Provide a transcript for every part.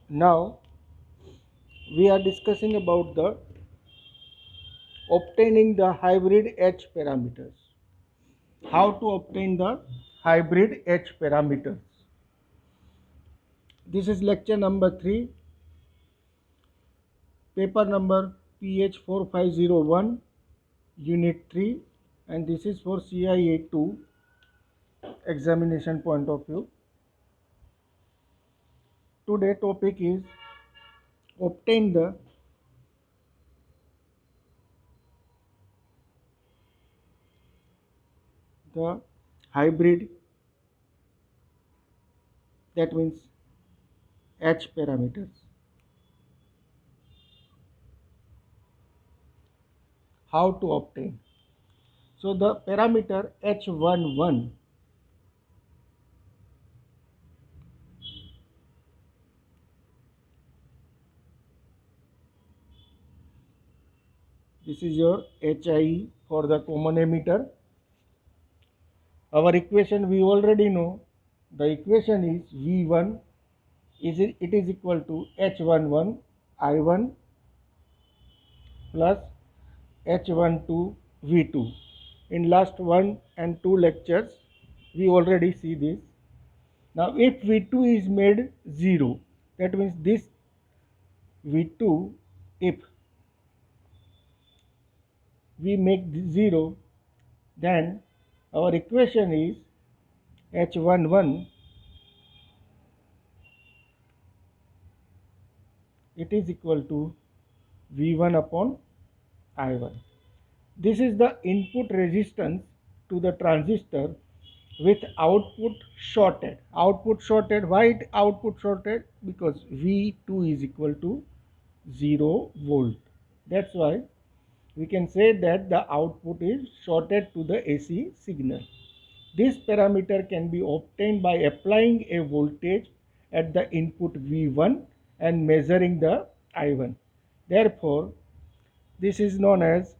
Now we are discussing about the obtaining the hybrid H parameters. How to obtain the hybrid H parameters. This is lecture number 3, paper number PH 4501, unit 3, and this is for CIA 2 examination point of view. Today topic is obtain the hybrid, that means H parameters. How to obtain? So the parameter H11, this is your HI for the common emitter. Our equation we already know. The equation is V1 it is equal to H11 I1 plus H12 V2. In last 1 and 2 lectures we already see this. Now if V2 is made 0, that means this V2, if we make 0, then our equation is H11 it is equal to V1 upon I1. This is the input resistance to the transistor with output shorted. Output shorted, why output shorted? Because V2 is equal to 0 volt. That's why we can say that the output is shorted to the AC signal. This parameter can be obtained by applying a voltage at the input V1 and measuring the I1. Therefore, this is known as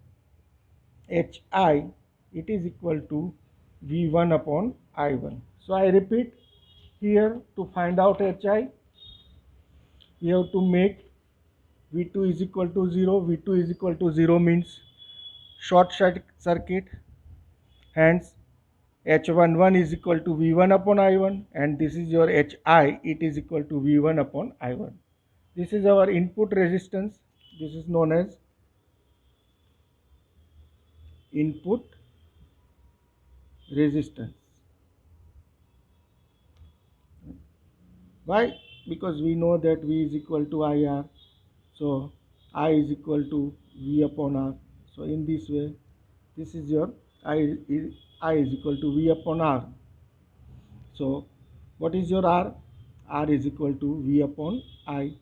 HI, it is equal to V1 upon I1. So I repeat, here to find out HI, we have to make V2 is equal to 0. V2 is equal to 0 means short circuit. Hence, H11 is equal to V1 upon I1, and this is your HI, it is equal to V1 upon I1. This is our input resistance. This is known as input resistance. Why? Because we know that V is equal to IR. So I is equal to V upon R. So in this way, this is your I is equal to V upon R. So what is your R? R is equal to V upon I.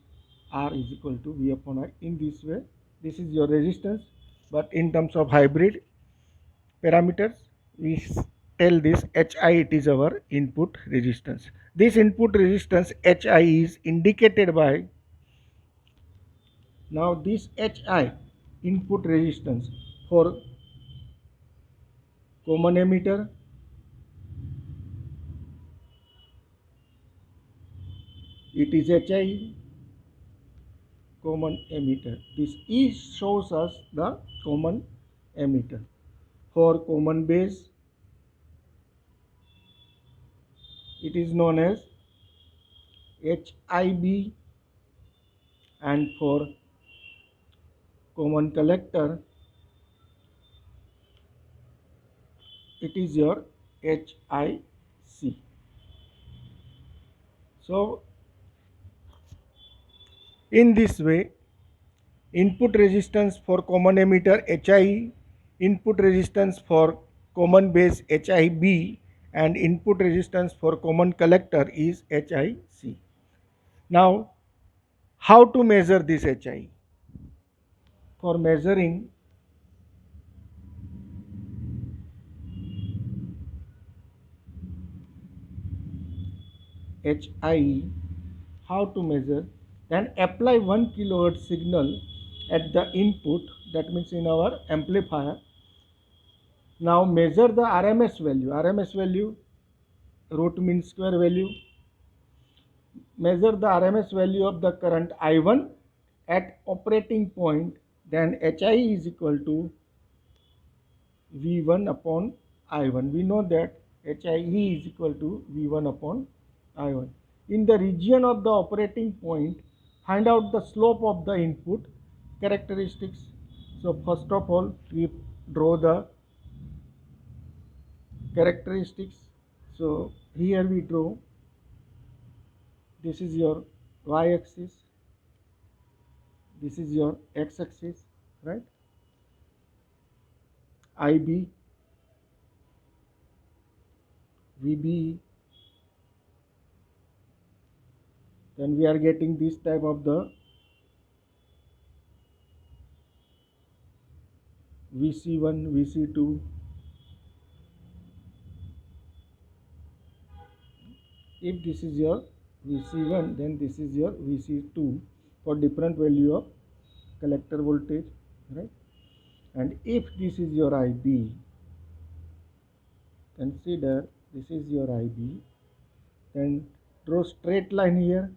R is equal to V upon I. In this way, this is your resistance. But in terms of hybrid parameters, we tell this HI, it is our input resistance. This input resistance HI is indicated by, now this HI input resistance for common emitter, it is HI common emitter. This E shows us the common emitter. For common base, it is known as HIB, and for common collector, it is your HIC. So in this way, input resistance for common emitter HI, input resistance for common base HIB, and input resistance for common collector is HIC. Now, how to measure this HI? For measuring HI, how to measure? Then apply 1 kilohertz signal at the input, that means in our amplifier. Now measure the RMS value. RMS value, root mean square value. measure the RMS value of the current I1 at operating point, then HI is equal to V1 upon I1. We know that HIE is equal to V1 upon I1. In the region of the operating point, find out the slope of the input characteristics. So first of all, we draw the characteristics. So here we draw, this is your y-axis, this is your x-axis, right? IB, VB, then we are getting this type of the VC1, VC2. If this is your VC1, then this is your VC2 for different value of collector voltage, right? And if this is your IB, consider this is your IB, then draw straight line here.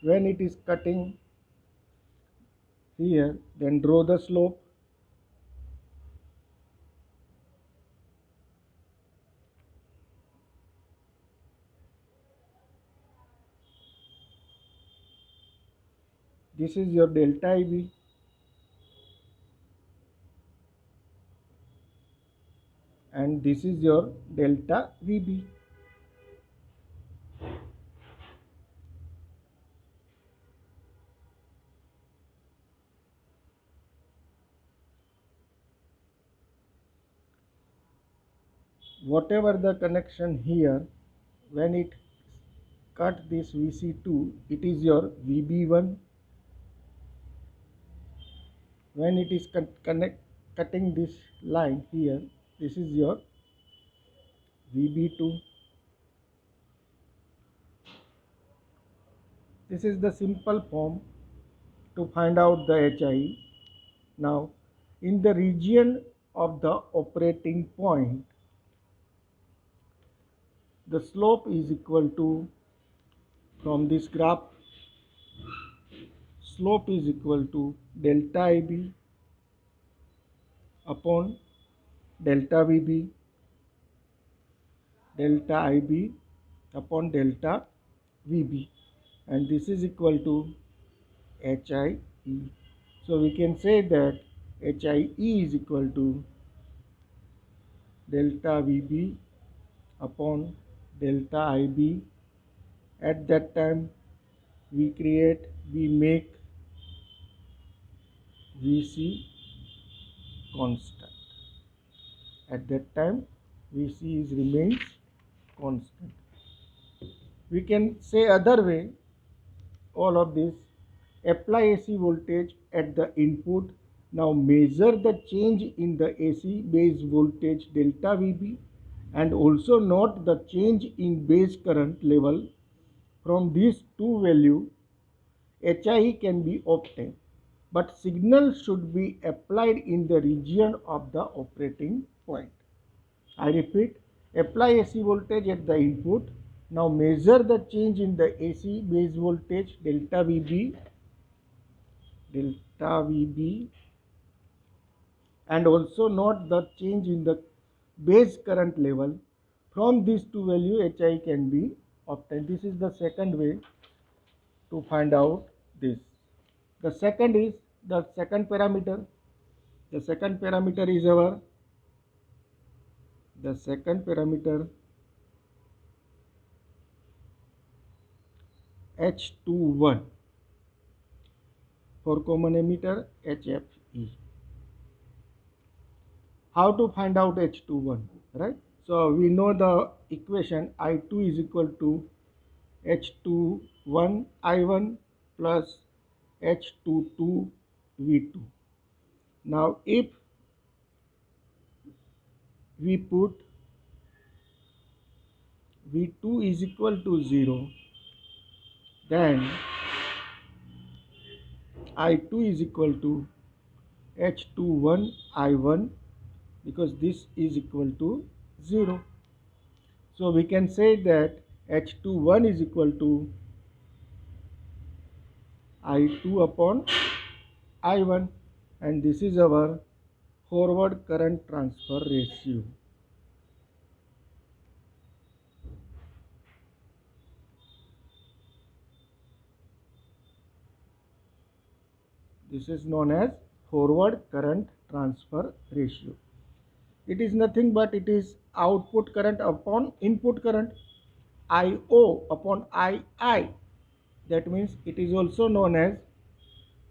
When it is cutting here, then draw the slope. This is your delta IB, and this is your delta VB. Whatever the connection here, when it cut this VC2, it is your VB1. When it is cutting this line here, this is your VB2. This is the simple form to find out the HI. Now, in the region of the operating point, the slope is equal to, from this graph, slope is equal to delta IB upon delta VB, delta IB upon delta VB, and this is equal to HIE. So we can say that HIE is equal to delta VB upon delta IB. At that time we make VC constant. At that time VC remains constant. We can say other way, all of this, apply AC voltage at the input. Now measure the change in the AC base voltage delta VB, and also note the change in base current level. From these two values, HI can be obtained, but signal should be applied in the region of the operating point. I repeat, apply AC voltage at the input. Now measure the change in the AC base voltage delta VB, and also note the change in the base current level. From these two values, HI can be obtained. This is the second way to find out this. The second is the second parameter. The second parameter is our H21 for common emitter HFE. How to find out H21, right? So we know the equation I2 is equal to H21 I1 plus H22 V2. Now if we put V2 is equal to 0, then I2 is equal to H21 I1, because this is equal to 0. So we can say that H21 is equal to I2 upon I1, and this is our forward current transfer ratio. This is known as forward current transfer ratio. It is nothing but it is output current upon input current, IO upon II. That means it is also known as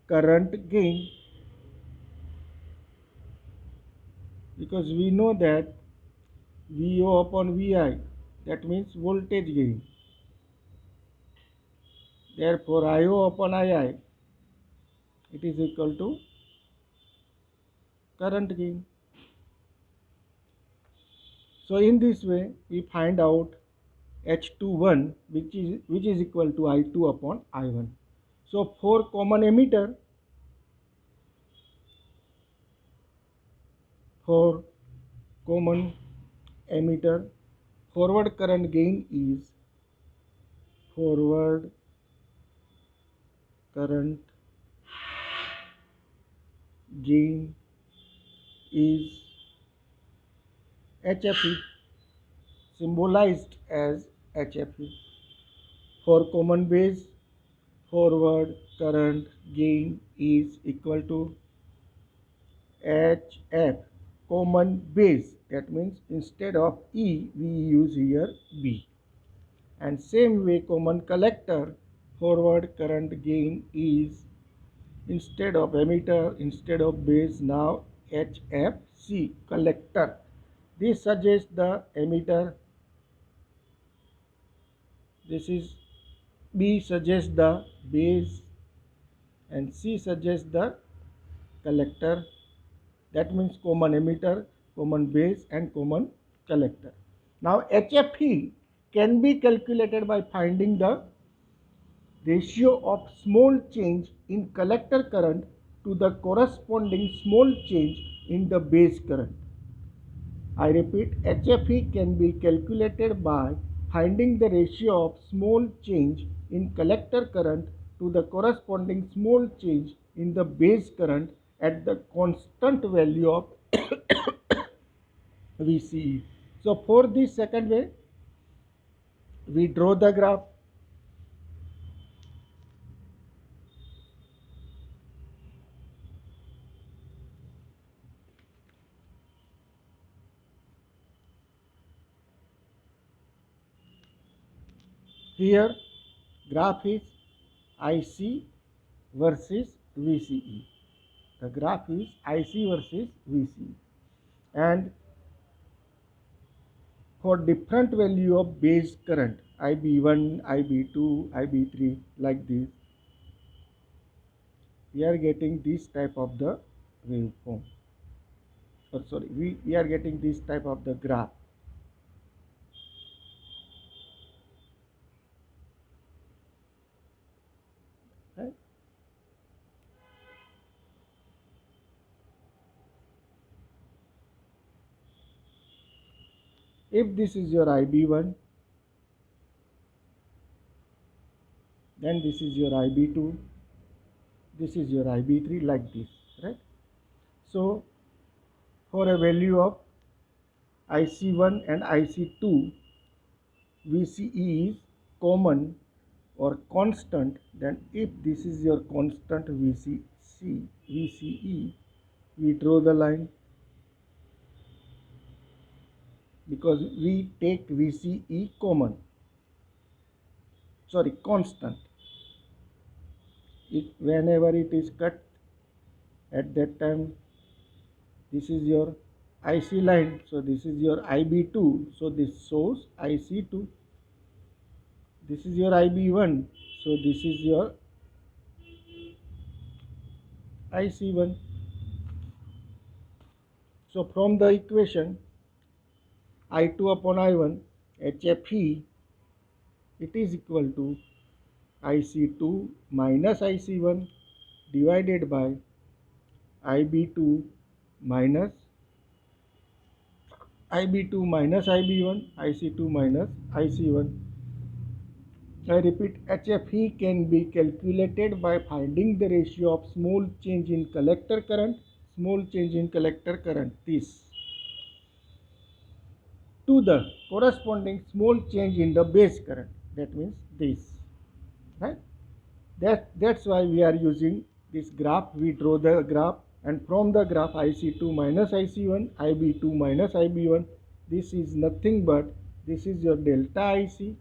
current gain, because we know that VO upon VI, that means voltage gain. Therefore, IO upon II, it is equal to current gain. So in this way, we find out H21, which is equal to I2 upon I1. So for common emitter, for common emitter, forward current gain is forward current gain is HFE, symbolized as HFE. For common base, forward current gain is equal to HF, common base. That means instead of E, we use here B. And same way, common collector, forward current gain is, instead of emitter, instead of base, now HFC, collector. This suggests the emitter, this is B suggests the base, and C suggests the collector. That means common emitter, common base, and common collector. Now HFE can be calculated by finding the ratio of small change in collector current to the corresponding small change in the base current. I repeat, HFE can be calculated by finding the ratio of small change in collector current to the corresponding small change in the base current at the constant value of VCE. So for this second way, we draw the graph. Here graph is IC versus VCE. The graph is IC versus VCE, and for different value of base current, IB1, IB2, IB3, like this, we are getting this type of the waveform, or sorry, we are getting this type of the graph. Right? If this is your IB1, then this is your IB2, this is your IB3, like this, right? So for a value of IC1 and IC2, VCE is common or constant, then if this is your constant VCE, we draw the line, because we take VCE common, sorry, constant. Whenever it is cut, at that time, this is your IC line, so this is your IB2, so this shows IC2. This is your IB1, so this is your IC1. So from the equation I2 upon I1, HFE, it is equal to IC2 minus IC1 divided by IB2 minus IB1, IC2 minus IC1. I repeat, HFE can be calculated by finding the ratio of small change in collector current, this, to the corresponding small change in the base current, that means this, right? That's why we are using this graph. We draw the graph, and from the graph IC2 minus IC1, IB2 minus IB1, this is nothing but, this is your delta IC,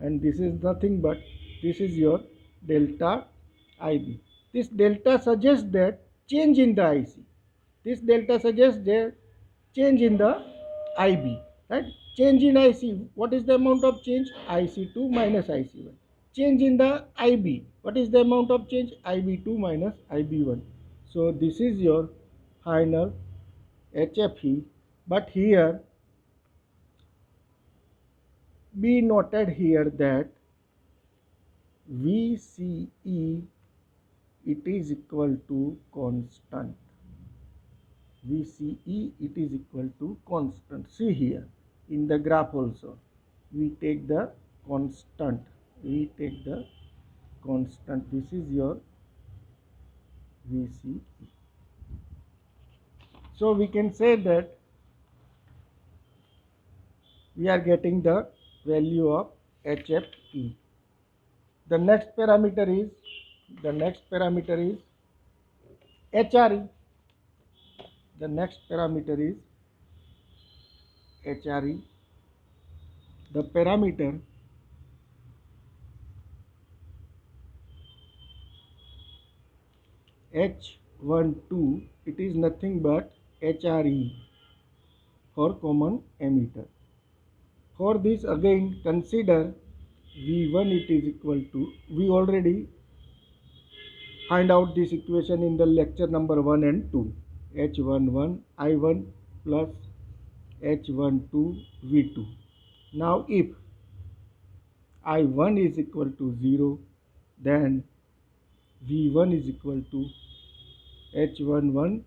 and this is nothing but, this is your delta IB. This delta suggests that change in the IC. This delta suggests that change in the IB, right? Change in IC, what is the amount of change? IC2 minus IC1. Change in the IB, what is the amount of change? IB2 minus IB1. So this is your final HFE, but here be noted here that VCE, it is equal to constant. VCE, it is equal to constant. See here in the graph also, we take the constant. This is your VCE. So we can say that we are getting the value of HFE. The next parameter is HRE. The next parameter is HRE. The parameter H12, it is nothing but HRE for common emitter. For this again consider V1, it is equal to, we already find out this equation in the lecture number 1 and 2. H11 I1 plus H12 V2. Now if I1 is equal to 0, then V1 is equal to H12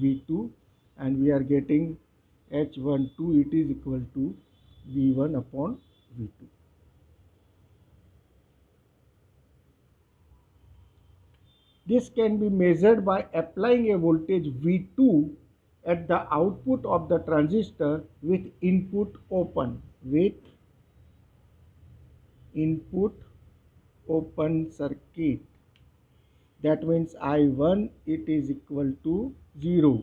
V2, and we are getting H12, it is equal to V1 upon V2. This can be measured by applying a voltage V2 at the output of the transistor with input open, circuit. That means I1, it is equal to 0,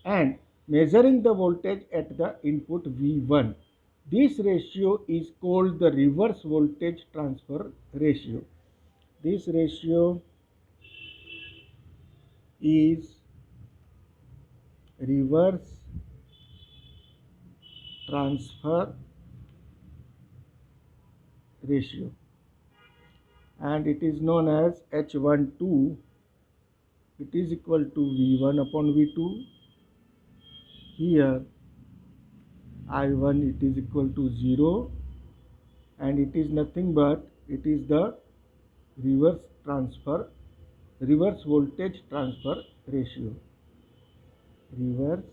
and measuring the voltage at the input V1. This ratio is called the reverse voltage transfer ratio. This ratio is reverse transfer ratio, and it is known as H12, it is equal to V1 upon V2. Here I1, it is equal to 0, and it is nothing but, it is the reverse voltage transfer ratio. Reverse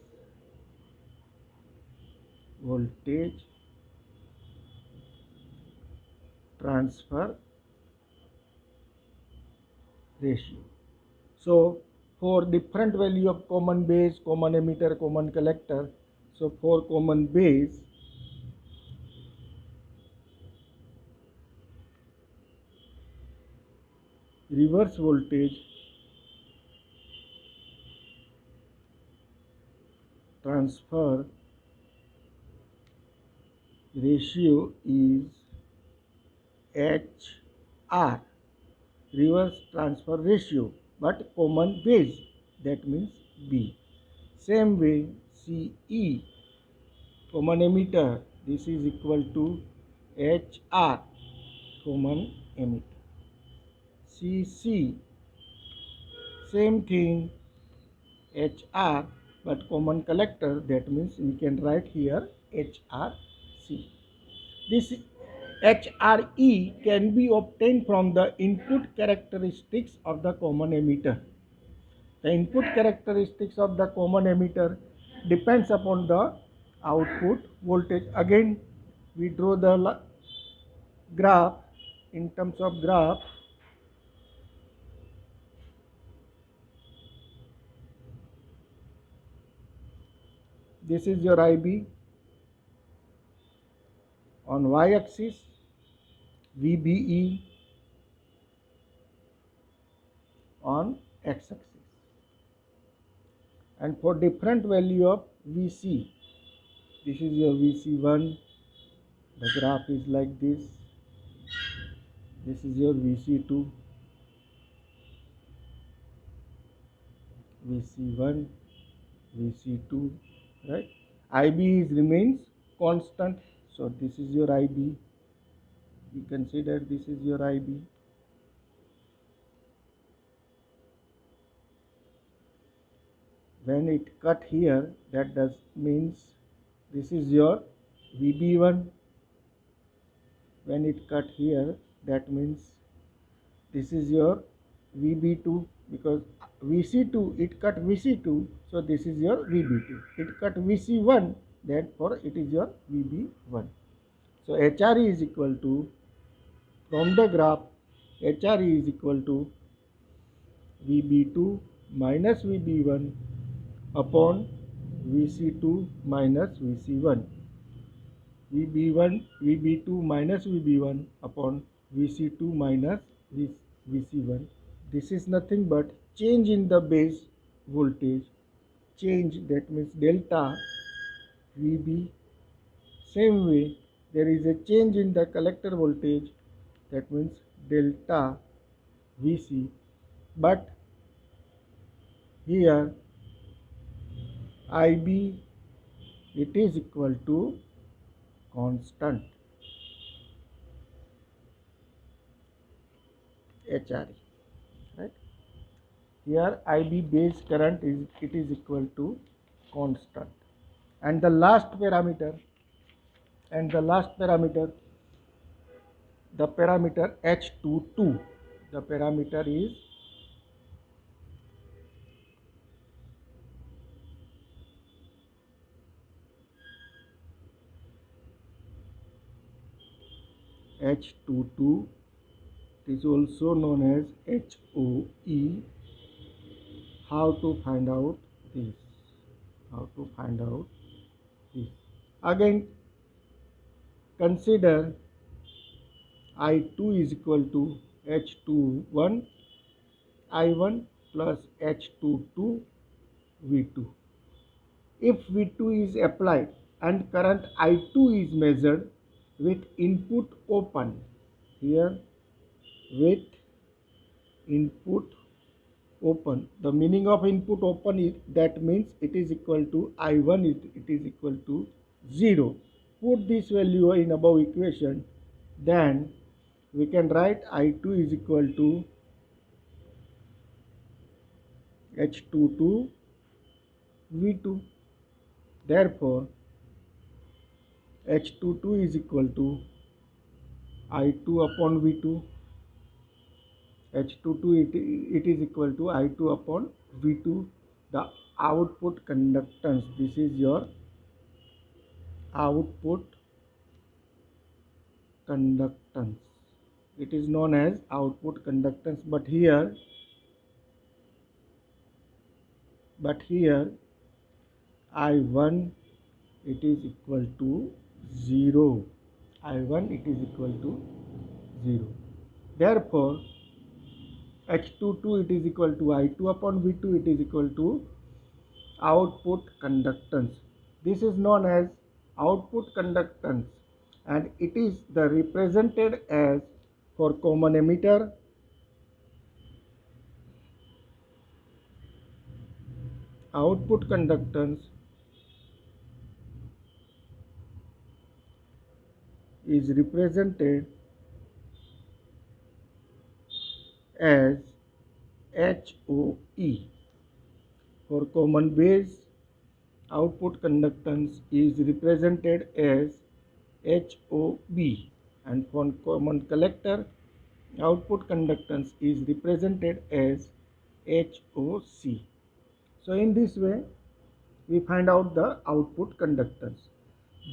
voltage transfer ratio. So for different value of common base, common emitter, common collector, so for common base, reverse voltage transfer ratio is HR, reverse transfer ratio, but common base, that means B. Same way CE, common emitter, this is equal to HR, common emitter. CC, same thing, HR, but common collector, that means we can write here HRC. This HRE can be obtained from the input characteristics of the common emitter. The input characteristics of the common emitter depends upon the output voltage. Again we draw the graph. In terms of graph, this is your IB on y axis, VBE on x axis, and for different value of VC, this is your VC1, the graph is like this. This is your VC2, VC1, VC2, right? IB remains constant, so this is your IB. We consider this is your IB. When it cut here, that does means this is your VB1. When it cut here, that means this is your VB2, because VC2, it cut VC2, so this is your VB2. It cut VC1, therefore it is your VB1. So HRE is equal to, from the graph, HRE is equal to VB2 minus VB1 upon VC2 minus VC1. VB2 minus VB1 upon VC2 minus VC1. This is nothing but change in the base voltage. Change, that means delta VB. Same way, there is a change in the collector voltage, that means delta VC. But here IB, it is equal to constant HRE, right? Here IB base current is equal to constant. And the last parameter, the parameter H22, the parameter is H22, it is also known as HOE. How to find out this? Again, consider I2 is equal to H21 I1 plus H22 V2. If V2 is applied and current I2 is measured with input open, here with input open, the meaning of input open is, that means it is equal to I1, it is equal to 0. Put this value in above equation, then we can write I2 is equal to H22 V2. Therefore H22 is equal to I2 upon V2. H22 it is equal to I2 upon V2. The output conductance, this is your output conductance. It is known as output conductance, but here I1 it is equal to 0. I1 it is equal to 0. Therefore H22 it is equal to I2 upon V2, it is equal to output conductance. This is known as output conductance, and it is the represented as, for common emitter, output conductance is represented as HOE. For common base, output conductance is represented as HOB, and for common collector, output conductance is represented as HOC. So in this way we find out the output conductance.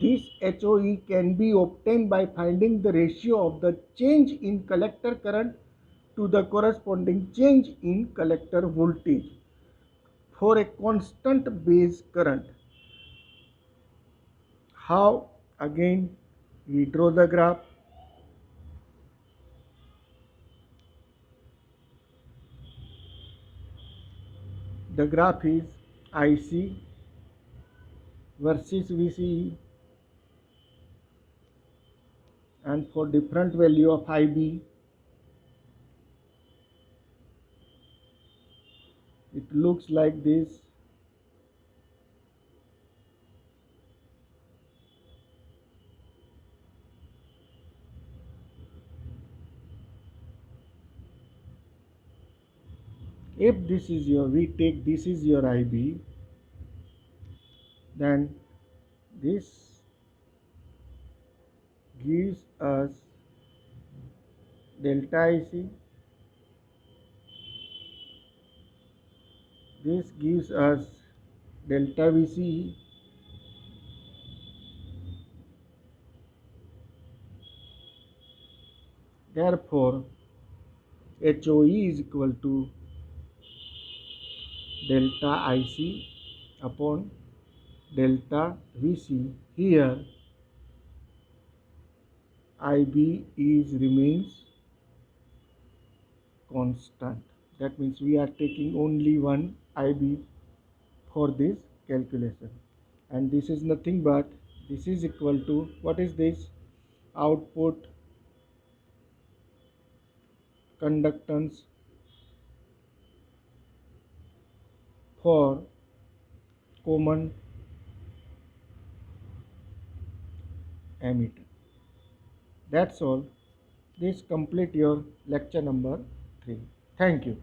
This HOE can be obtained by finding the ratio of the change in collector current to the corresponding change in collector voltage for a constant base current. How? Again, we draw the graph. The graph is IC versus VCE, and for different value of IB, it looks like this. If this is your, we take this is your IB, then this gives us delta IC, this gives us delta VCE, therefore HOE is equal to delta IC upon delta VC. Here IB is remains constant. That means we are taking only one IB for this calculation, and this is nothing but this is equal to, what is this? Output conductance for common emitter. That's all. This complete your lecture number 3. Thank you.